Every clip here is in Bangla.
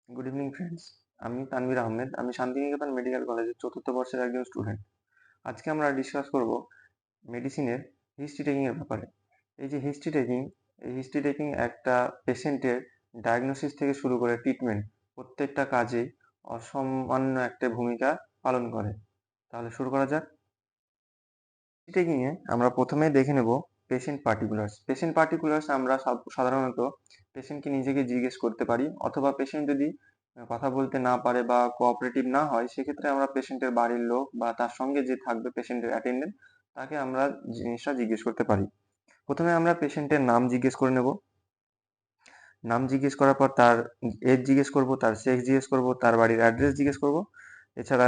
Good evening friends. আমি তানভীর আহমেদ। আমি শান্তিনিকেতন মেডিকেল কলেজের চতুর্থ বর্ষের একজন স্টুডেন্ট। আজকে আমরা ডিসকাস করব মেডিসিনের হিস্ট্রি টেকিং এর ব্যাপারে। এই যে হিস্ট্রি টেকিং একটা পেশেন্টের ডায়াগনোসিস থেকে শুরু করে ট্রিটমেন্ট প্রত্যেকটা কাজেই অসামান্য একটা ভূমিকা পালন করে। তাহলে শুরু করা যাক। হিস্ট্রি টেকিং এ আমরা প্রথমে দেখে নেব পেশেন্ট পার্টিকুলার্স। পেশেন্ট পার্টিকুলার্স আমরা সাধারণত পেশেন্টকে নিজেকে জিজ্ঞেস করতে পারি, অথবা পেশেন্ট যদি কথা বলতে না পারে বা কোঅপারেটিভ না হয়, সেক্ষেত্রে আমরা পেশেন্টের বাড়ির লোক বা তার সঙ্গে যে থাকবে পেশেন্টের অ্যাটেন্ডেন্ট, তাকে আমরা জিনিসটা জিজ্ঞেস করতে পারি। প্রথমে আমরা পেশেন্টের নাম জিজ্ঞেস করে নেব। নাম জিজ্ঞেস করার পর তার এজ জিজ্ঞেস করব, তার সেক্স জিজ্ঞেস করব, তার বাড়ির অ্যাড্রেস জিজ্ঞেস করব। এছাড়া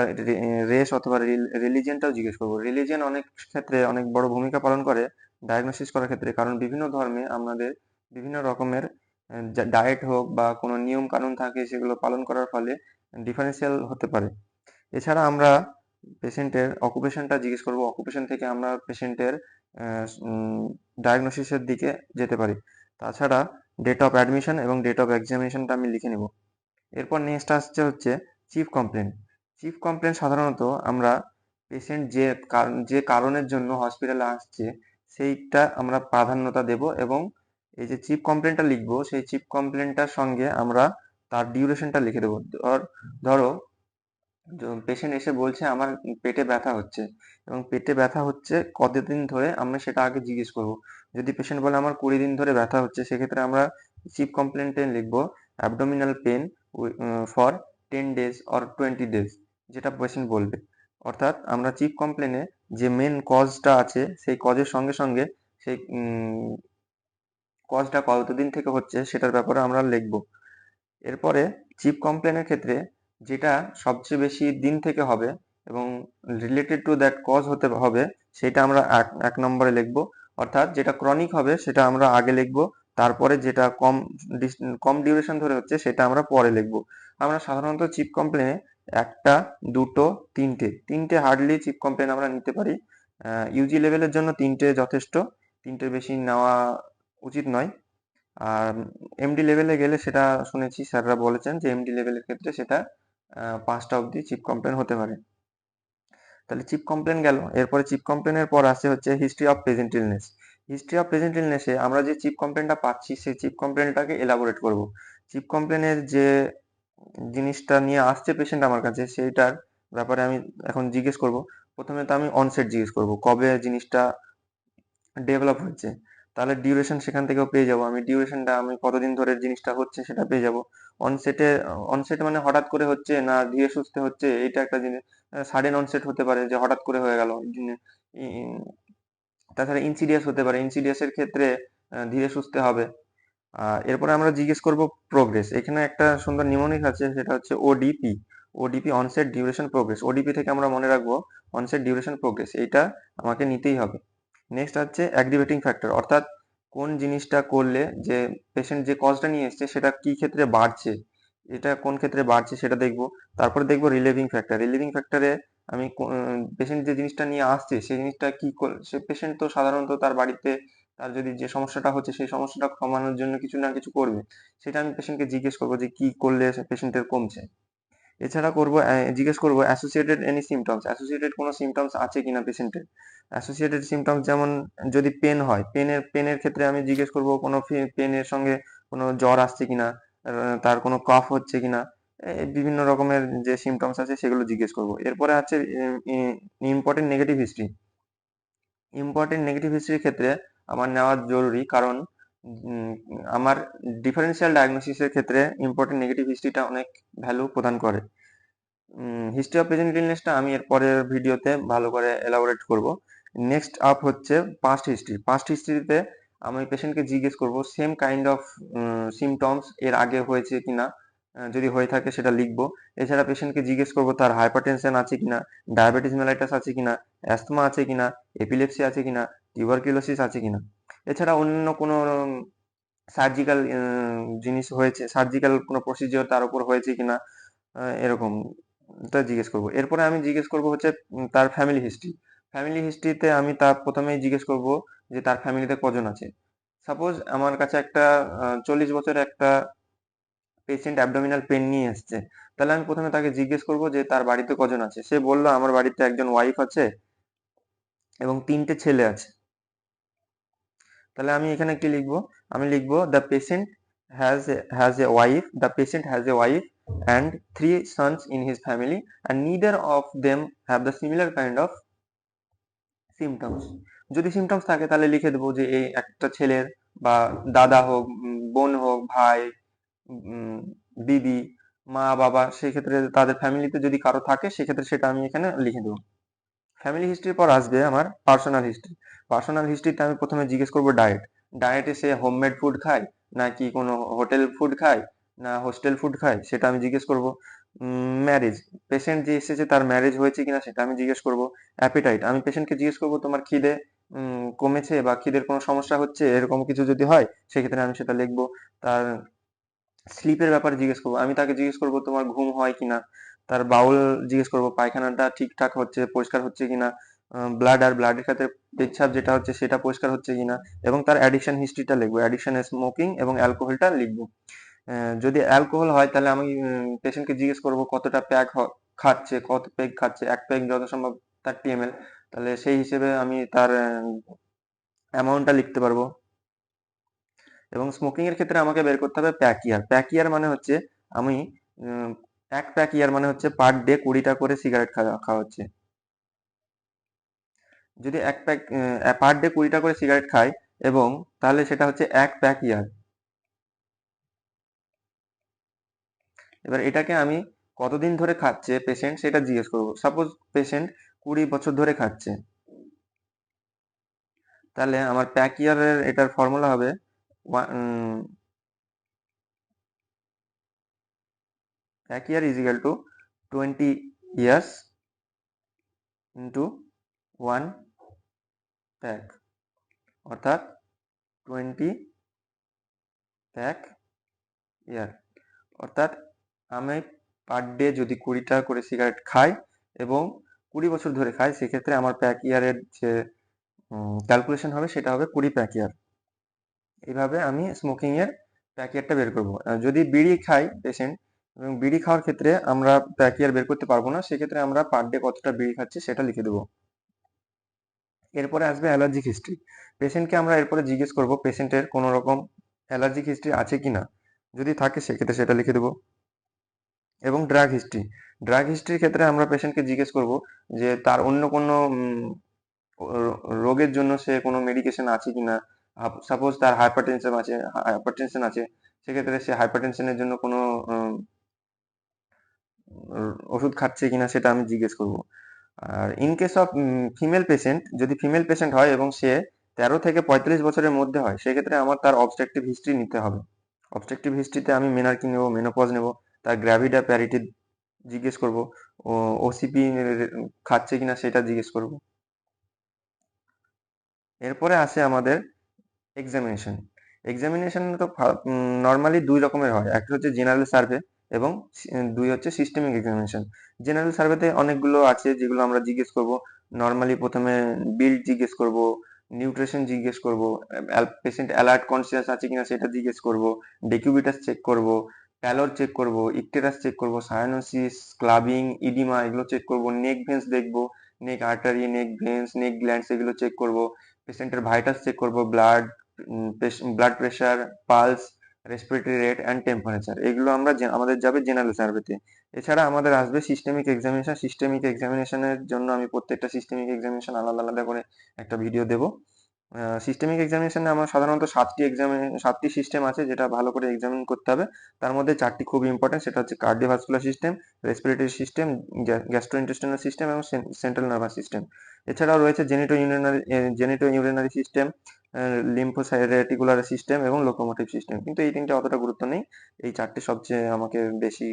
রেস অথবা রিলিজিয়নটাও জিজ্ঞেস করব। রিলিজিয়ন অনেক ক্ষেত্রে অনেক বড় ভূমিকা পালন করে ডায়াগনোসিস করার ক্ষেত্রে, কারণ বিভিন্ন ধর্মে আমাদের বিভিন্ন রকমের ডায়েট হোক বা কোনো নিয়ম কানুন থাকে, সেগুলো পালন করার ফলে ডিফারেন্সিয়াল হতে পারে। এছাড়া আমরা পেশেন্টের অকুপেশনটা জিজ্ঞেস করব। অকুপেশন থেকে আমরা পেশেন্টের ডায়াগনোসিসের দিকে যেতে পারি। তাছাড়া ডেট অফ অ্যাডমিশন এবং ডেট অফ এক্সামিনেশনটা আমি লিখে নেব। এরপর নেক্সট আসছে হচ্ছে চিফ কমপ্লেন। চিফ কমপ্লেন সাধারণত আমরা পেশেন্ট যে কারণের জন্য হসপিটালে আসছে সেইটা আমরা প্রাধান্যতা দেব, এবং এই যে চিফ কমপ্লেনটা লিখবো, সেই চিফ কমপ্লেনটার সঙ্গে আমরা তার ডিউরেশনটা লিখে দেবো। ধরো পেশেন্ট এসে বলছে আমার পেটে ব্যথা হচ্ছে, এবং পেটে ব্যথা হচ্ছে কতদিন ধরে আমরা সেটা আগে জিজ্ঞেস করব। যদি পেশেন্ট বলে আমার 20 দিন ধরে ব্যথা হচ্ছে, সেক্ষেত্রে আমরা চিফ কমপ্লেন্টে লিখবো abdominal pain for 10 days or 20 days, যেটা পেশেন্ট বলবে। অর্থাৎ আমরা চিফ কমপ্লেনে যে মেন কজটা আছে সেই কজের সঙ্গে সঙ্গে সেই কজটা কতদিন থেকে হচ্ছে সেটার ব্যাপারে আমরা লিখবো। এরপরে চিফ কমপ্লেনের ক্ষেত্রে যেটা সবচেয়ে বেশি দিন থেকে হবে এবং রিলেটেড টু দ্যাট কজ হতে হবে, সেটা আমরা এক নম্বরে লিখবো। অর্থাৎ যেটা ক্রনিক হবে সেটা আমরা আগে লিখবো, তারপরে যেটা কম ডিউরেশন ধরে হচ্ছে সেটা আমরা পরে লিখবো। আমরা সাধারণত চিফ কমপ্লেনে একটা, দুটো, তিনটে হার্ডলি চিফ কমপ্লেন আমরা নিতে পারি। ইউজি লেভেলের জন্য তিনটে যথেষ্ট, তিনটের বেশি নেওয়া উচিত নয়। আর এমডি লেভেলে গেলে সেটা শুনেছি, স্যাররা বলেছেন যে এমডি লেভেলের ক্ষেত্রে সেটা 5টা অবধি চিফ কমপ্লেন হতে পারে। তাহলে চিফ কমপ্লেন গেল। এরপরে চিফ কমপ্লেনের পর আসে হচ্ছে history of present illness. History of present ইলনেসে আমরা যে চিফ কমপ্লেনটা পাচ্ছি সেই চিফ কমপ্লেনটাকে এলাবোরেট করব। চিফ কমপ্লেনের যে জিনিসটা নিয়ে আসছে পেশেন্ট আমার কাছে, সেইটার ব্যাপারে আমি এখন জিজ্ঞেস করব। প্রথমে তো আমি অনসেট জিজ্ঞেস করব, কবে জিনিসটা ডেভেলপ হচ্ছে। তাহলে ডিউরেশন সেখান থেকেও পেয়ে যাবো। আমি কতদিন ধরে জিনিসটা হচ্ছে সেটা পেয়ে যাবো। অনসেট মানে হঠাৎ করে হচ্ছে না ধীরে সুস্থে হচ্ছে, এটা একটা জিনিস। সাডেন অনসেট হতে পারে যে হঠাৎ করে হয়ে গেল। তাছাড়া ইনসিডিয়াস হতে পারে, ইনসিডিয়াসের ক্ষেত্রে ধীরে সুস্থে হবে। এরপরে আমরা জিজ্ঞেস করব প্রোগ্রেস। এখানে একটা সুন্দর নিমোনিক আছে, সেটা হচ্ছে ODP. ODP onset duration progress. ODP থেকে আমরা মনে রাখবো অনসেট ডিউরেশন প্রোগ্রেস, এইটা আমাকে নিতেই হবে। নেক্সট হচ্ছে অ্যাগ্রিভেটিং ফ্যাক্টর, অর্থাৎ কোন জিনিসটা করলে যে পেশেন্ট যে কজটা নিয়ে এসছে সেটা কি ক্ষেত্রে বাড়ছে, এটা কোন ক্ষেত্রে বাড়ছে সেটা দেখবো। তারপরে দেখবো রিলিভিং ফ্যাক্টর। রিলিভিং ফ্যাক্টরে আমি পেশেন্ট যে জিনিসটা নিয়ে আসছে সেই জিনিসটা সে পেশেন্ট তো সাধারণত তার বাড়িতে তার যদি যে সমস্যাটা হচ্ছে সেই সমস্যাটা কমানোর জন্য কিছু না কিছু করবে, সেটা আমি পেশেন্টকে জিজ্ঞেস করবো যে কি করলে পেশেন্টের কমছে। এছাড়া জিজ্ঞেস করবো অ্যাসোসিয়েটেড এনি সিমটমস, অ্যাসোসিয়েটেড কোনো সিমটমস আছে কিনা পেশেন্টের। অ্যাসোসিয়েটেড সিমটমস যেমন যদি পেন হয়, পেনের ক্ষেত্রে আমি জিজ্ঞেস করবো কোনো পেনের সঙ্গে কোনো জ্বর আসছে কিনা, তার কোনো কফ হচ্ছে কিনা। বিভিন্ন রকমের যে সিমটমস আছে সেগুলো জিজ্ঞেস করবো। এরপরে আছে important negative history. Important negative হিস্ট্রির ক্ষেত্রে আমার নেওয়া জরুরি, কারণ উম, আমার ডিফারেন্সিয়াল ডায়াগনোসিসের ক্ষেত্রে ইম্পর্টেন্ট নেগেটিভ হিস্ট্রিটা অনেক ভ্যালু প্রদান করে। হিস্ট্রি অফ প্রেজেন্ট ইলনেসটা আমি এর পরের ভিডিওতে ভালো করে এলাবোরেট করব। নেক্সট আপ হচ্ছে পাস্ট হিস্ট্রি। পাস্ট হিস্ট্রিতে আমি পেশেন্টকে জিজ্ঞেস করব সেম কাইন্ড অফ সিমটমস এর আগে হয়েছে কিনা, যদি হয়ে থাকে সেটা লিখবো। এছাড়া পেশেন্টকে জিজ্ঞেস করব তার হাইপারটেনশন আছে কিনা, ডায়াবেটিস মেলাইটাস আছে কিনা, অ্যাস্তমা আছে কিনা, এপিলেপসি আছে কিনা, টিউবারকিউলোসিস আছে কিনা। এছাড়া অন্য কোনো সার্জিক্যাল জিনিস হয়েছে, সার্জিক্যাল কোনো প্রসিজিওর তার উপর হয়েছে কিনা, এরকম তা জিজ্ঞেস করব। এরপরে আমি জিজ্ঞেস করব হচ্ছে তার ফ্যামিলি হিস্ট্রি। ফ্যামিলি হিস্ট্রিতে আমি তার প্রথমেই জিজ্ঞেস করব যে তার ফ্যামিলিতে কজন আছে। সাপোজ আমার কাছে একটা 40 বছরের একটা পেশেন্ট অ্যাবডোমিনাল পেন নিয়ে এসছে, তাহলে আমি প্রথমে তাকে জিজ্ঞেস করব যে তার বাড়িতে কজন আছে। সে বললো আমার বাড়িতে একজন ওয়াইফ আছে এবং 3টে ছেলে আছে। তাহলে আমি এখানে কি লিখবো? আমি লিখবো the patient has a wife and 3 sons in his family and neither of them have the similar kind of symptoms. যদি সিমটমস থাকে তাহলে লিখে দেবো যে এই একটা ছেলের বা দাদা হোক, বোন হোক, ভাই, উম, দিদি, মা, বাবা, সেই ক্ষেত্রে তাদের ফ্যামিলিতে যদি কারো থাকে সেক্ষেত্রে সেটা আমি এখানে লিখে দেবো। ফ্যামিলি হিস্ট্রির পর আসবে আমার পার্সোনাল হিস্ট্রি। পার্সোনাল হিস্ট্রিতে আমি প্রথমে জিজ্ঞেস করবো ডায়েট। ডায়েটে সে হোমমেড ফুড খায় নাকি কোনো হোটেল ফুড খায় না হোস্টেল ফুড খায় সেটা আমি জিজ্ঞেস করবো। ম্যারেজ, পেশেন্ট যে এসেছে তার ম্যারেজ হয়েছে কিনা সেটা আমি জিজ্ঞেস করবো। অ্যাপিটাইট, আমি পেশেন্টকে জিজ্ঞেস করবো তোমার খিদে কমেছে বা খিদের কোনো সমস্যা হচ্ছে, এরকম কিছু যদি হয় সেক্ষেত্রে আমি সেটা লিখবো। তার স্লিপের ব্যাপারে জিজ্ঞেস করবো, আমি তাকে জিজ্ঞেস করবো তোমার ঘুম হয় কিনা। তার বাউল জিজ্ঞেস করবো পায়খানাটা ঠিকঠাক হচ্ছে, পরিষ্কার হচ্ছে কিনা। ব্লাড আর ব্লাডের ক্ষেত্রে পেচ্ছাপ যেটা হচ্ছে সেটা পরিষ্কার হচ্ছে কিনা। এবং তার অ্যাডিকশন হিস্ট্রিটা লিখবো, অ্যাডিকশন স্মোকিং এবং অ্যালকোহলটা লিখবো। যদি অ্যালকোহল হয় তাহলে আমি পেশেন্টকে জিজ্ঞেস করবো কতটা প্যাক খাচ্ছে, কত পেগ খাচ্ছে। 1 পেগ যত সম্ভব 30 ml, তাহলে সেই হিসেবে আমি তার অ্যামাউন্টটা লিখতে পারবো। এবং স্মোকিং এর ক্ষেত্রে আমাকে বের করতে হবে প্যাক ইয়ার। প্যাক ইয়ার মানে হচ্ছে আমি 1 প্যাক ইয়ার মানে হচ্ছে পার ডে 20টা করে সিগারেট খাওয়া হচ্ছে। যদি 1 প্যাক পার ডে 20টা করে সিগারেট খায় এবং তাহলে সেটা হচ্ছে 1 প্যাক ইয়ার। এবার এটাকে আমি কতদিন ধরে খাচ্ছে পেশেন্ট সেটা জিজ্ঞেস করবো। সাপোজ পেশেন্ট 20 বছর ধরে খাচ্ছে, তাহলে আমার প্যাক ইয়ারের এটার ফর্মুলা হবে pack year is equal to 20 years into 1 pack, অর্থাৎ 20 প্যাক ইয়ার। অর্থাৎ আমি পার ডে যদি 20টা করে সিগারেট খাই এবং 20 বছর ধরে খাই সেক্ষেত্রে আমার প্যাক ইয়ারের যে ক্যালকুলেশন হবে সেটা হবে 20 প্যাক ইয়ার। এইভাবে আমি স্মোকিং এর প্যাক ইয়ারটা বের করবো। যদি বিড়ি খাই পেশেন্ট এবং বিড়ি খাওয়ার ক্ষেত্রে আমরা প্যাক ইয়ার বের করতে পারবো না, সেক্ষেত্রে আমরা পার ডে কতটা বিড়ি খাচ্ছি সেটা লিখে দেবো। এরপরে আসবে অ্যালার্জিক হিস্ট্রি। পেশেন্টকে আমরা এরপরে জিজ্ঞেস করব পেশেন্টের কোনো রকম অ্যালার্জিক হিস্ট্রি আছে কিনা, যদি থাকে সেক্ষেত্রে সেটা লিখে দেবো। এবং ড্রাগ হিস্ট্রি, ড্রাগ হিস্ট্রির ক্ষেত্রে আমরা পেশেন্টকে জিজ্ঞেস করব যে তার অন্য কোনো রোগের জন্য সে কোনো মেডিকেশন আছে কিনা। সাপোজ তার হাইপারটেনশন আছে, সেক্ষেত্রে সে হাইপারটেনশনের জন্য কোনো ওষুধ খাচ্ছে কিনা সেটা আমি জিজ্ঞেস করব। আর in case of female patient, যদি ফিমেল পেশেন্ট হয় এবং সে 13 থেকে 45 বছরের মধ্যে হয় সেক্ষেত্রে আমার তার অবস্ট্রাকটিভ হিস্ট্রি নিতে হবে। অবস্ট্রাকটিভ হিস্ট্রিতে আমি মেনার্কি নেব, মেনোপজ নেব, তার গ্র্যাভিডা প্যারিটি জিজ্ঞেস করব, ও ওসিপি খাচ্ছে কিনা সেটা জিজ্ঞেস করব। এরপরে আসে আমাদের এক্সামিনেশন। এক্সামিনেশন তো নর্মালি 2 রকমের হয়, একটা হচ্ছে জেনারেল সার্ভে এবং 2 হচ্ছে সিস্টেমিক এক্সামিনেশন। জেনারেল সার্ভেতে অনেকগুলো আছে যেগুলো আমরা জিজ্ঞেস করব। নর্মালি প্রথমে বিল্ড জিজ্ঞেস করব, নিউট্রিশন জিজ্ঞেস করব, পেশেন্ট অ্যালার্ট কনসিয়াস আছে কিনা সেটা জিজ্ঞেস করব, ডেকিউবিটাস চেক করব, প্যালোর চেক করব, ইকটেরাস চেক করব, সায়ানোসিস, ক্লাবিং, ইডিমা এগুলো চেক করব, নেক ভেন্স দেখব, নেক আর্টারি, নেক ভেন্স, নেক গ্ল্যান্ডস এগুলো চেক করব, পেশেন্টের ভাইটাস চেক করব, blood pressure, pulse, respiratory rate and temperature, এগুলো আমরা আমাদের যাবে জেনারেল সার্ভেতে। এছাড়া আমাদের আসবে সিস্টেমিক এক্সামিনেশন। সিস্টেমিক এক্সামিনেশনের জন্য আমি প্রত্যেকটা সিস্টেমিক এক্সামিনেশন আলাদা আলাদা করে একটা ভিডিও দেবো। সিস্টেমিক এক্সামিনেশনে আমার সাধারণত 7টি সিস্টেম আছে যেটা ভালো করে এক্সামিন করতে হবে। তার মধ্যে 4টি খুব ইম্পর্টেন্ট, সেটা হচ্ছে cardiovascular system, respiratory system, gastrointestinal system এবং সেন্ট্রাল নার্ভাস সিস্টেম। এছাড়াও রয়েছে জেনিটো ইউরিনারি সিস্টেম, লিম্ফোসাইরেটিকুলার সিস্টেম এবং লোকোমোটিভ সিস্টেম। কিন্তু এই 3টে অতটা গুরুত্ব নেই, এই 4টে সবচেয়ে আমাকে বেশি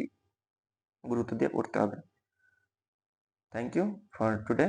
গুরুত্ব দিয়ে পড়তে হবে। Thank you for today.